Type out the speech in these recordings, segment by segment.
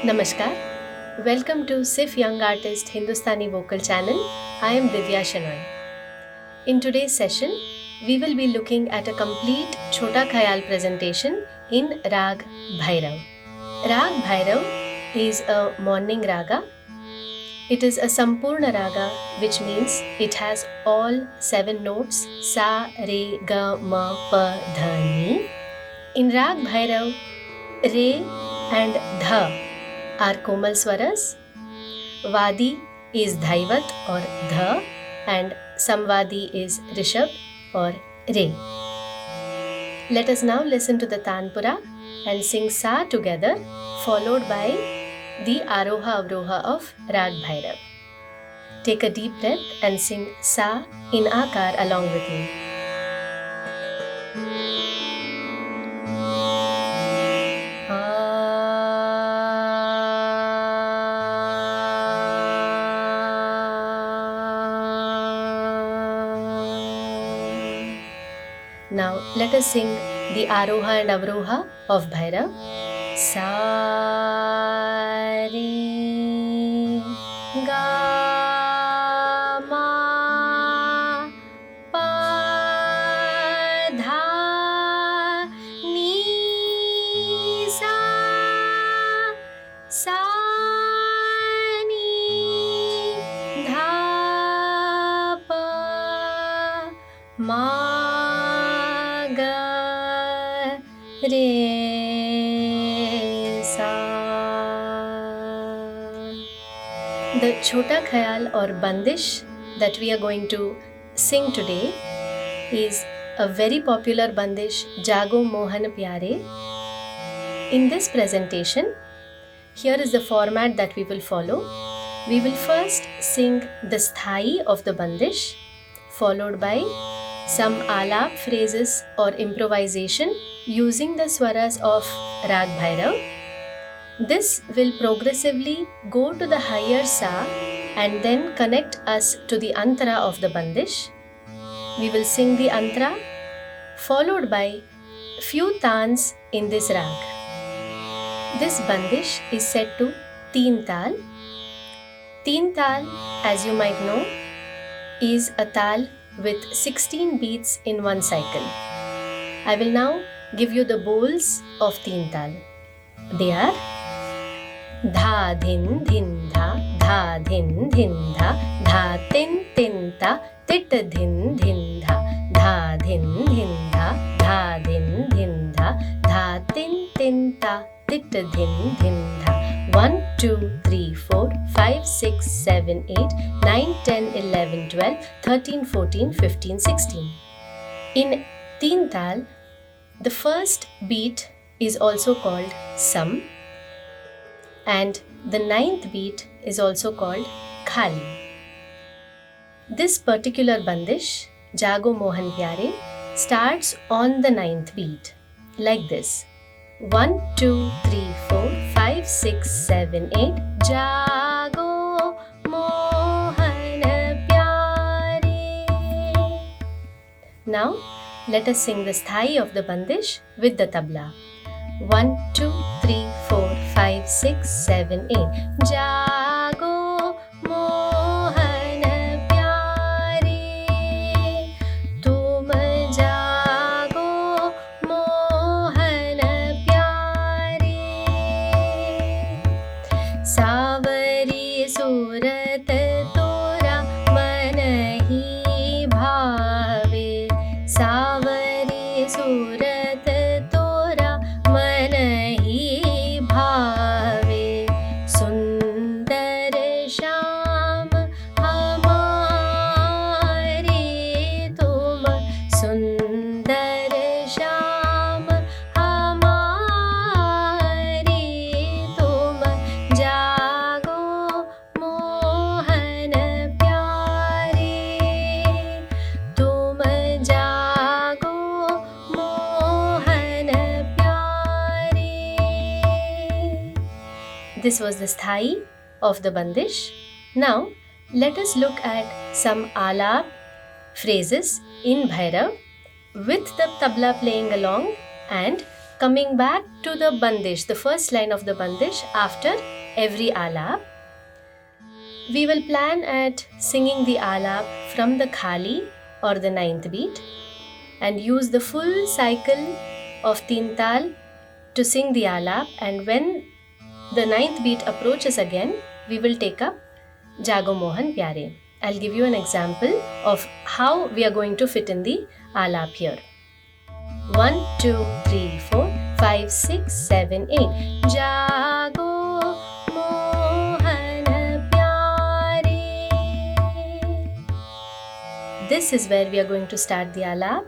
Namaskar. Welcome to SIFF Young Artiste Hindustani Vocal Channel. I am Divya Shenoy. In today's session, we will be looking at a complete Chhota Khayal presentation in Raag Bhairav. Raag Bhairav is a morning raga. It is a Sampurna raga, which means it has all 7 notes Sa, Re, Ga, Ma, Pa, Dha, Ni. In Raag Bhairav, Re and Dha are Komal Swaras, Vadi is Dhaivat or Dha, and Samvadi is Rishabh or Re. Let us now listen to the Tanpura and sing Sa together, followed by the Aroha Avroha of Raag Bhairav. Take a deep breath and sing Sa in Akar along with me. Now let us sing the Aaroha and Avaroha of Bhairav. Sa, Re, Ga, Ma, Pa, Dha, Ni, Sa, Sa, Ni, Dha, Pa, Ma, Ga, Re, Sa. The Chhota Khayal or Bandish that we are going to sing today is a very popular Bandish, Jago Mohan Pyare. In this presentation, here is the format that we will follow. We will first sing the Sthayi of the Bandish, followed by some Alaap phrases or improvisation using the swaras of Raag Bhairav. This will progressively go to the higher Sa and then connect us to the Antara of the Bandish. We will sing the Antara followed by few Taans in this Raag. This Bandish is set to Teental. Teental, as you might know, is a tal with 16 beats in one cycle. I will now give you the bols of Teental. They are Dha Dhin Dhin Dha, Dha Dhin Dhin Dha, Dha Tin Tin Ta, Tit Dhin Dhin Dha, Dha Dhin Dhin Dha, Dha Dhin Dhin Dha, Dha Tin Tin Ta, Tit Dhin Dhin Dha. 1, 2, 3, 4, 5, 6, 7, 8, 9, 10, 11, 12, 13, 14, 15, 16. In Teental, the first beat is also called Sam, and the 9th beat is also called Khali. This particular Bandish, Jago Mohan Pyare, starts on the 9th beat like this. 1, 2, 3, 4, 5, 6, 7, 8. Jago Mohan Pyare. Now, let us sing the Sthayi of the Bandish with the tabla. 1, 2, 3, 4, 5, 6, 7, 8. Jago Mohan Pyare, tum jago Mohan Pyare. Savari surat tora man hi bhave. Savari surat tora man hi bhave. Sundar Sham hamare tum. Sundar Sham hamare tum. Jago Mohan Pyare, tum jago Mohan Pyare. This was the Sthayi of the Bandish. Now, let us look at some Alaap phrases in Bhairav with the tabla playing along and coming back to the Bandish, the first line of the Bandish after every Alaap. We will plan at singing the Alaap from the Khali or the ninth beat and use the full cycle of Teental to sing the Alaap, and when the ninth beat approaches again, we will take up Jago Mohan Pyare. I'll give you an example of how we are going to fit in the Alaap here. 1, 2, 3, 4, 5, 6, 7, 8. Jago Mohan Pyare. This is where we are going to start the Alaap.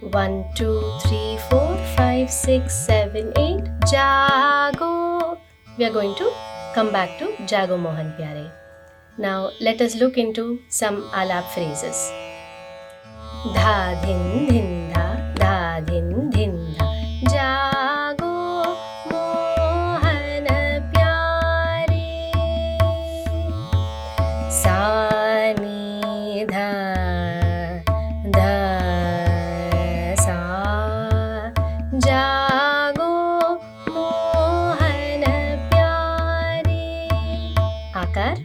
1, 2, 3, 4, 5, 6, 7, 8. Jago. We are going to come back to Jago Mohan Pyare. Now let us look into some Alaap phrases. Dha dhin dhin dha dhin dhin dha. Jago Mohan Pyare. Sa ni dha dha sa. Jago Mohan Pyare. Akar.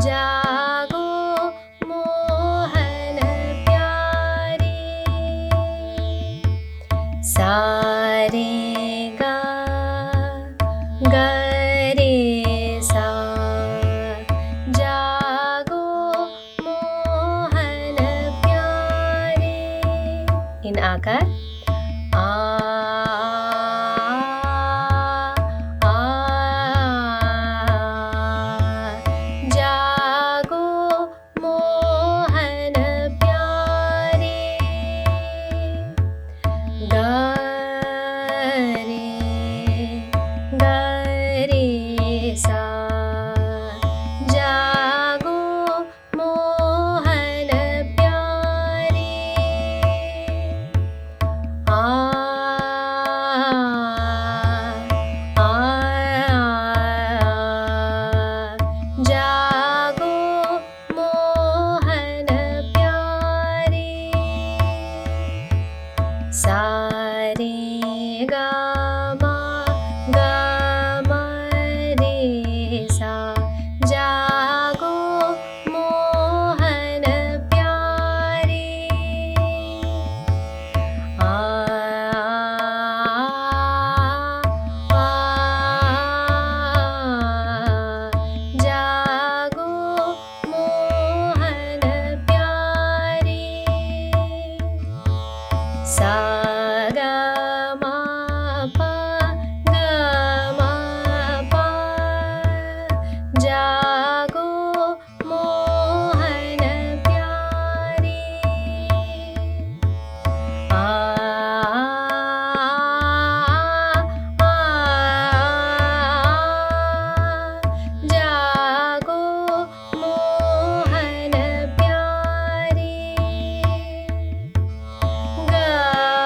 Jago Mohan Pyare. Sa re ga ga re sa. Jago Mohan Pyare. In Akar. Jago Mohan Pyare. Ga re sa. Jago Mohan Pyare. Jago Mohan Pyare. Sa re ga ma re sa. Jago Mohan Pyare. Jago Mohan Pyare. Sa ga ma pa. Jago Mohan Pyare. Jago Mohan Pyare. Ga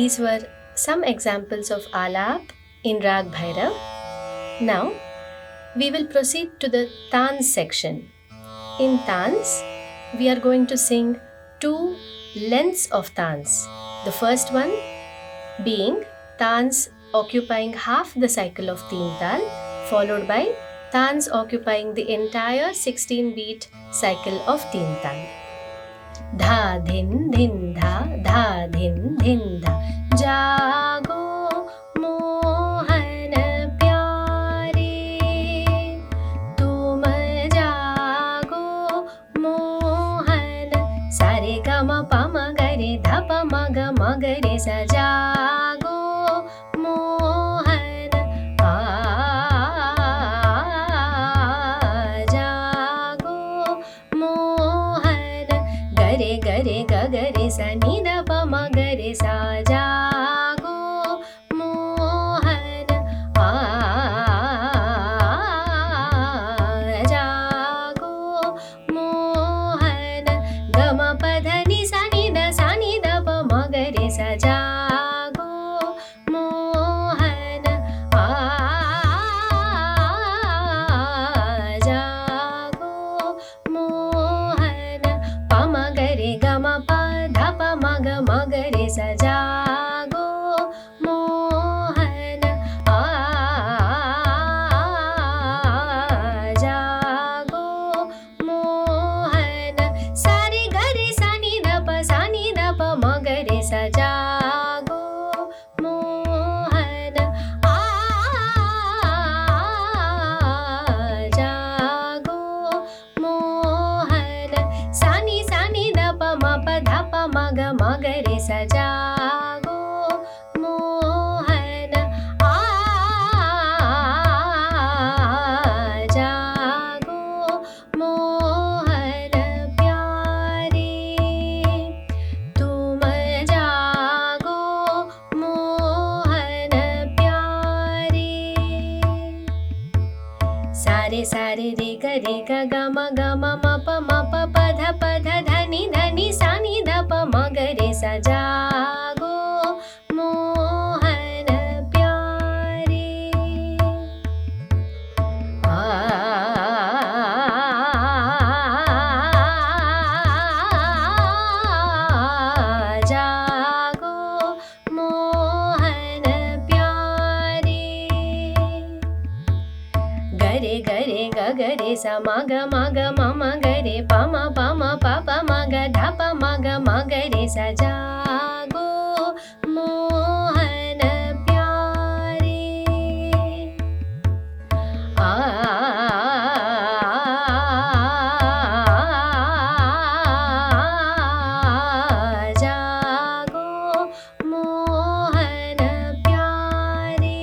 These were some examples of Alaap in Raag Bhairav. Now, we will proceed to the Taan section. In Taans, we are going to sing 2 lengths of Taans. The first one being Taans occupying half the cycle of Teental, followed by Taans occupying the entire 16-beat cycle of Teental. Dha dhin dhin dha dhin dhin dha. Jago Mohan Pyare, tum jago Mohan. Sare gama pama gare dha pama gama gare sa. Jago Mohan, jago Mohan. Gare gare ga gare sa ni da pama gare sa. Jago Mohan, jago Mohan. Gama pada ni sa ni da pama gare sa. Jago Mohan, jago Mohan. Pama gare gama pa dha pama gama gare sa. Jago Mohan, jago Mohan. Sare gare sa ni da pa ma gare sa. Jago Mohan, jago Mohan. Sani da pa ma ga ma gare sa. Jago Mohan, jago Mohan Pyare, tum jago Mohan Pyare. Sare sare re ga ma pa pa dha dhani sa ni da pa ma gare sa. Jago Mohan Pyare, jago Mohan Pyare. Gare gare ga gare sa ma ga ma gare pa ma ga dha pa ma gare sa. Jago Mohan Pyare, jago Mohan Pyare.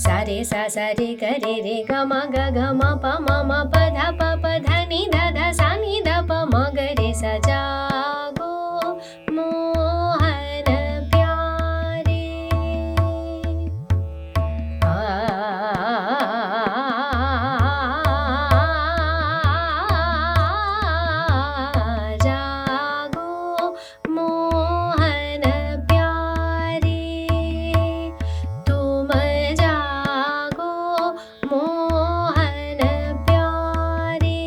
Sare sa sare gare re ga ma pa ma pa dha ni da sa ni da pa ma gare sa. Jago Mohan Pyare, jago Mohan Pyare, tum jago Mohan Pyare.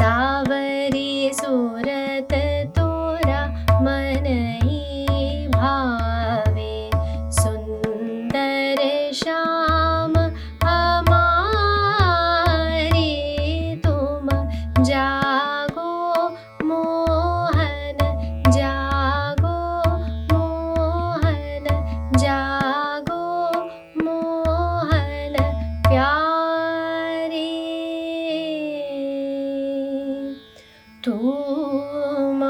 Savare surat tora man hi bhave, sundar sham hamare. Tum jago Mohan, jago Mohan, jago Mohan Pyare, tum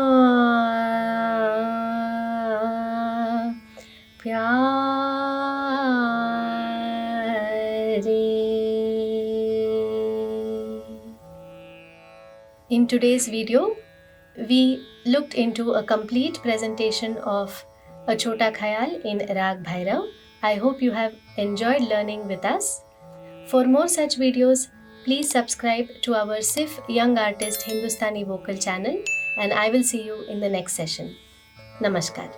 pyare. In today's video, we looked into a complete presentation of a Chhota Khayal in Raag Bhairav. I hope you have enjoyed learning with us. For more such videos, please subscribe to our SIFF Young Artist Hindustani Vocal channel and I will see you in the next session. Namaskar.